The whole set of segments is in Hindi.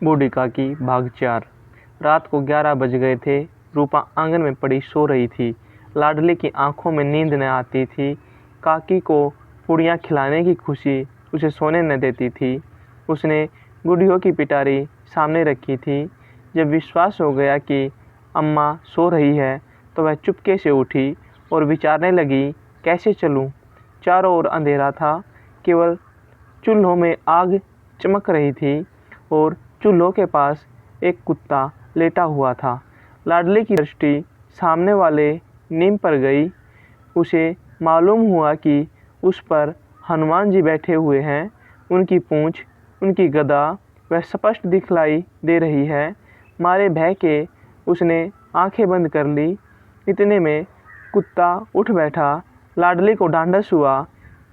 बूढ़ी काकी भाग 4। रात को 11 बज गए थे। रूपा आंगन में पड़ी सो रही थी। लाडली की आंखों में नींद न आती थी। काकी को पूड़ियाँ खिलाने की खुशी उसे सोने न देती थी। उसने गुड़ियों की पिटारी सामने रखी थी। जब विश्वास हो गया कि अम्मा सो रही है तो वह चुपके से उठी और विचारने लगी, कैसे चलूं? चारों ओर अंधेरा था। केवल चूल्हों में आग चमक रही थी और चूल्हों के पास एक कुत्ता लेटा हुआ था। लाडली की दृष्टि सामने वाले नीम पर गई। उसे मालूम हुआ कि उस पर हनुमान जी बैठे हुए हैं। उनकी पूंछ, उनकी गदा वह स्पष्ट दिखलाई दे रही है। मारे भय के उसने आंखें बंद कर ली। इतने में कुत्ता उठ बैठा। लाडली को ढांढस हुआ।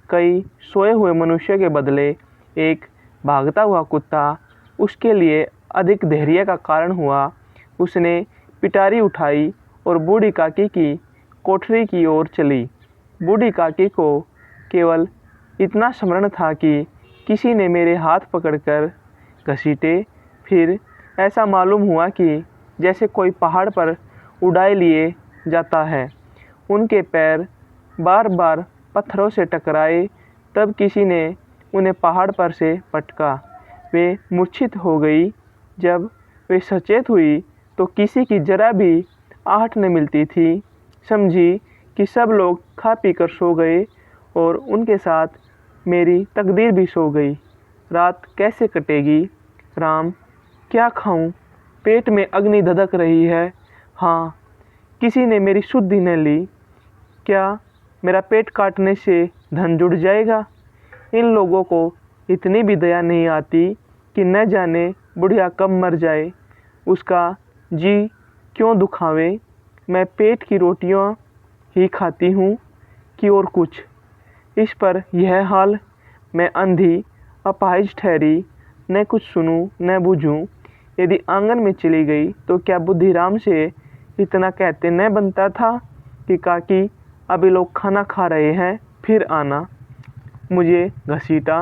कई सोए हुए मनुष्य के बदले एक भागता हुआ कुत्ता उसके लिए अधिक धैर्य का कारण हुआ। उसने पिटारी उठाई और बूढ़ी काकी की कोठरी की ओर चली। बूढ़ी काकी को केवल इतना स्मरण था कि किसी ने मेरे हाथ पकड़कर घसीटे। फिर ऐसा मालूम हुआ कि जैसे कोई पहाड़ पर उड़ाए लिए जाता है। उनके पैर बार बार पत्थरों से टकराए। तब किसी ने उन्हें पहाड़ पर से पटका। वे मूर्छित हो गई। जब वे सचेत हुई तो किसी की जरा भी आहट न मिलती थी। समझी कि सब लोग खा पी कर सो गए और उनके साथ मेरी तकदीर भी सो गई। रात कैसे कटेगी? राम, क्या खाऊं? पेट में अग्नि धधक रही है। हाँ, किसी ने मेरी सुधि न ली। क्या मेरा पेट काटने से धन जुड़ जाएगा? इन लोगों को इतनी भी दया नहीं आती कि न जाने बुढ़िया कब मर जाए। उसका जी क्यों दुखावे? मैं पेट की रोटियां ही खाती हूँ कि और कुछ। इस पर यह हाल। मैं अंधी अपाहिज ठहरी, न कुछ सुनूं न बूझूं। यदि आंगन में चली गई तो क्या बुद्धिराम से इतना कहते न बनता था कि काकी अभी लोग खाना खा रहे हैं, फिर आना। मुझे घसीटा,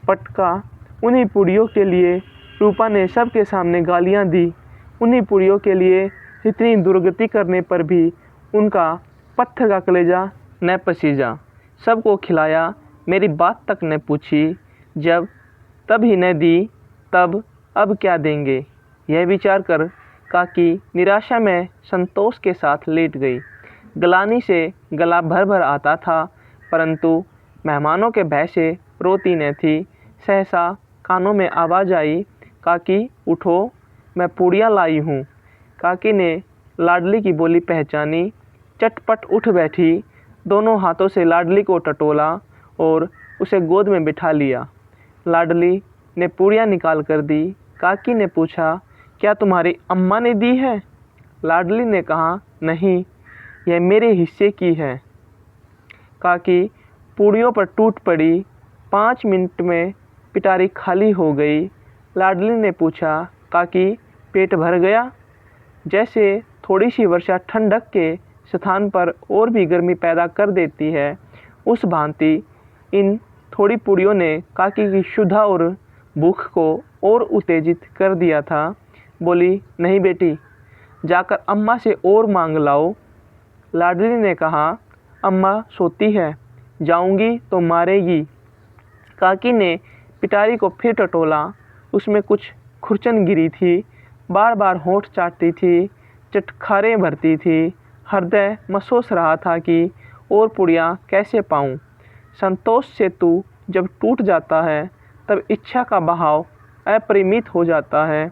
पटका। उन्हीं पुड़ियों के लिए रूपा ने सबके सामने गालियां दी। उन्हीं पुड़ियों के लिए इतनी दुर्गति करने पर भी उनका पत्थर का कलेजा न पसीजा। सबको खिलाया, मेरी बात तक न पूछी। जब तब ही न दी, तब अब क्या देंगे? यह विचार कर काकी निराशा में संतोष के साथ लेट गई। गलानी से गला भर भर आता था, परंतु मेहमानों के भय से रोती न थी। सहसा कानों में आवाज़ आई, काकी उठो, मैं पूड़ियाँ लाई हूँ। काकी ने लाडली की बोली पहचानी। चटपट उठ बैठी। दोनों हाथों से लाडली को टटोला और उसे गोद में बिठा लिया। लाडली ने पूड़ियाँ निकाल कर दी। काकी ने पूछा, क्या तुम्हारी अम्मा ने दी है? लाडली ने कहा, नहीं, यह मेरे हिस्से की है। काकी पूड़ियों पर टूट पड़ी। 5 मिनट में पिटारी खाली हो गई। लाडली ने पूछा, काकी पेट भर गया? जैसे थोड़ी सी वर्षा ठंडक के स्थान पर और भी गर्मी पैदा कर देती है, उस भांति इन थोड़ी पूड़ियों ने काकी की क्षुधा और भूख को और उत्तेजित कर दिया था। बोली, नहीं बेटी, जाकर अम्मा से और मांग लाओ। लाडली ने कहा, अम्मा सोती है, जाऊंगी तो मारेगी। काकी ने पिटारी को फिर टटोला। उसमें कुछ खुरचन गिरी थी। बार बार होंठ चाटती थी, चटखारें भरती थी। हृदय महसूस रहा था कि और पुड़ियाँ कैसे पाऊँ। संतोष सेतु जब टूट जाता है तब इच्छा का बहाव अपरिमित हो जाता है।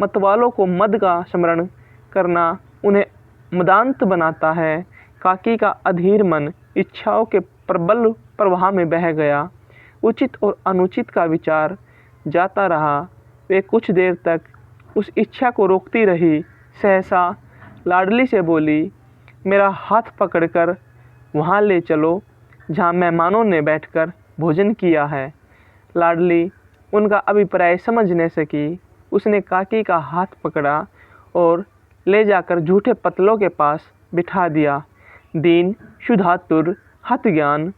मतवालों को मद का स्मरण करना उन्हें मदांत बनाता है। काकी का अधीर मन इच्छाओं के प्रबल प्रवाह में बह गया। उचित और अनुचित का विचार जाता रहा। वे कुछ देर तक उस इच्छा को रोकती रही। सहसा लाडली से बोली, मेरा हाथ पकड़कर वहाँ ले चलो जहाँ मेहमानों ने बैठकर भोजन किया है। लाडली उनका अभिप्राय समझ न सकी। उसने काकी का हाथ पकड़ा और ले जाकर झूठे पतलों के पास बिठा दिया। दीन क्षुधातुर हतज्ञान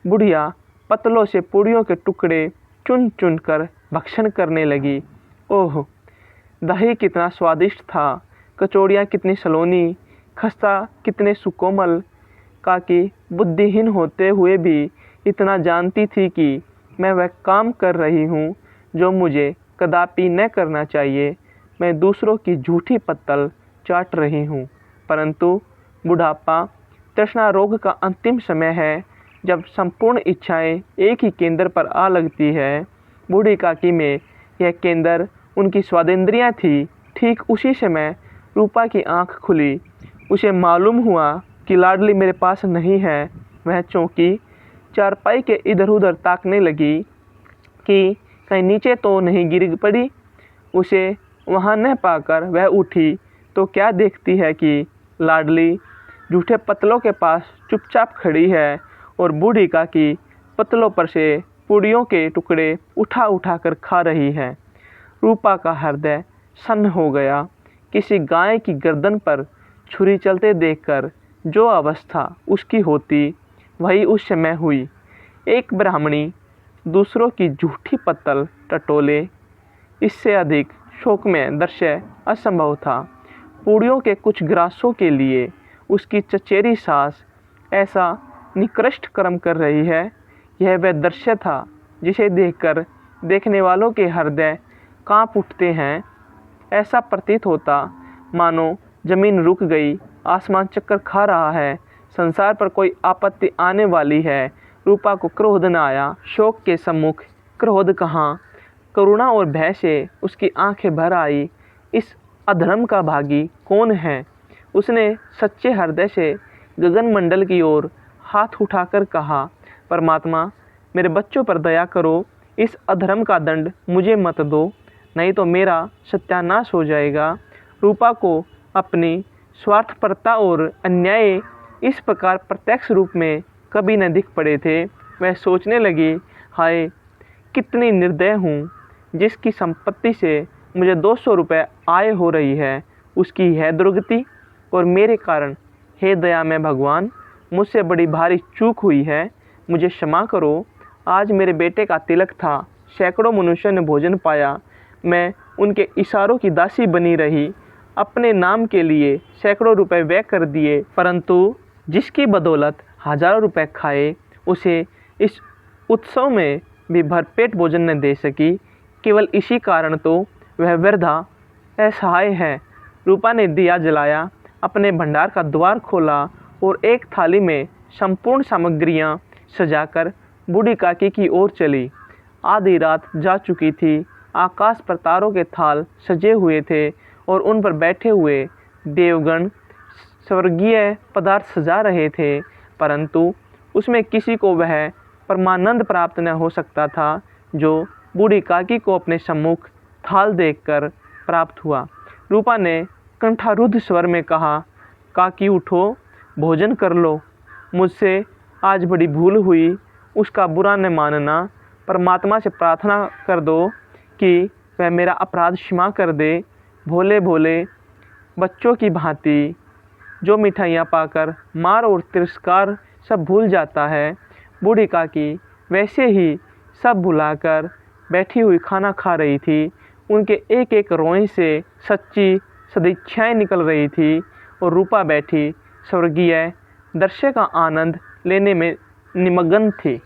बुढ़िया पतलों से पूड़ियों के टुकड़े चुन चुन कर भक्षण करने लगी। ओह, दही कितना स्वादिष्ट था, कचौड़ियाँ कितनी सलोनी, खस्ता कितने सुकोमल। काकी बुद्धिहीन होते हुए भी इतना जानती थी कि मैं वह काम कर रही हूँ जो मुझे कदापि न करना चाहिए। मैं दूसरों की झूठी पत्तल चाट रही हूँ। परंतु बुढ़ापा तृष्णा रोग का अंतिम समय है, जब संपूर्ण इच्छाएं एक ही केंद्र पर आ लगती है। बूढ़ी काकी में यह केंद्र उनकी स्वादेंद्रियाँ थी। ठीक उसी समय रूपा की आंख खुली। उसे मालूम हुआ कि लाडली मेरे पास नहीं है। वह चौंकी, चारपाई के इधर उधर ताकने लगी कि कहीं नीचे तो नहीं गिर पड़ी। उसे वहाँ न पाकर वह उठी तो क्या देखती है कि लाडली जूठे पतलों के पास चुपचाप खड़ी है और बूढ़ी काकी पतलों पर से पूड़ियों के टुकड़े उठा उठा कर खा रही है। रूपा का हृदय सन्न हो गया। किसी गाय की गर्दन पर छुरी चलते देखकर जो अवस्था उसकी होती, वही उस समय हुई। एक ब्राह्मणी दूसरों की झूठी पत्तल टटोले, इससे अधिक शोकमय दृश्य असंभव था। पूड़ियों के कुछ ग्रासों के लिए उसकी चचेरी सास ऐसा निकृष्ट कर्म कर रही है, यह वह दृश्य था जिसे देखकर देखने वालों के हृदय कांप उठते हैं। ऐसा प्रतीत होता मानो जमीन रुक गई, आसमान चक्कर खा रहा है, संसार पर कोई आपत्ति आने वाली है। रूपा को क्रोध न आया। शोक के सम्मुख क्रोध कहाँ, करुणा और भय से उसकी आंखें भर आई। इस अधर्म का भागी कौन है? उसने सच्चे हृदय से गगन मंडल की ओर हाथ उठाकर कहा, परमात्मा, मेरे बच्चों पर दया करो। इस अधर्म का दंड मुझे मत दो, नहीं तो मेरा सत्यानाश हो जाएगा। रूपा को अपनी स्वार्थपरता और अन्याय इस प्रकार प्रत्यक्ष रूप में कभी न दिख पड़े थे। वह सोचने लगी, हाय कितनी निर्दय हूँ, जिसकी संपत्ति से मुझे 200 रुपये आय हो रही है, उसकी है दुर्गति और मेरे कारण। हे दयामय भगवान, मुझसे बड़ी भारी चूक हुई है, मुझे क्षमा करो। आज मेरे बेटे का तिलक था, सैकड़ों मनुष्यों ने भोजन पाया, मैं उनके इशारों की दासी बनी रही, अपने नाम के लिए सैकड़ों रुपए व्यय कर दिए, परंतु जिसकी बदौलत हजारों रुपए खाए, उसे इस उत्सव में भी भरपेट भोजन न दे सकी। केवल इसी कारण तो वह वृद्धा असहाय है। रूपा ने दिया जलाया, अपने भंडार का द्वार खोला और एक थाली में संपूर्ण सामग्रियां सजाकर बूढ़ी काकी की ओर चली। आधी रात जा चुकी थी। आकाश पर तारों के थाल सजे हुए थे और उन पर बैठे हुए देवगण स्वर्गीय पदार्थ सजा रहे थे, परंतु उसमें किसी को वह परमानंद प्राप्त न हो सकता था जो बूढ़ी काकी को अपने सम्मुख थाल देखकर प्राप्त हुआ। रूपा ने कंठारुद्ध स्वर में कहा, काकी उठो, भोजन कर लो। मुझसे आज बड़ी भूल हुई, उसका बुरा न मानना। परमात्मा से प्रार्थना कर दो कि वह मेरा अपराध क्षमा कर दे। भोले भोले बच्चों की भांति जो मिठाइयाँ पाकर मार और तिरस्कार सब भूल जाता है, बूढ़ी काकी वैसे ही सब भुलाकर बैठी हुई खाना खा रही थी। उनके एक एक रोए से सच्ची सदिच्छाएँ निकल रही थी और रूपा बैठी स्वर्गीय दृश्य का आनंद लेने में निमग्न थी।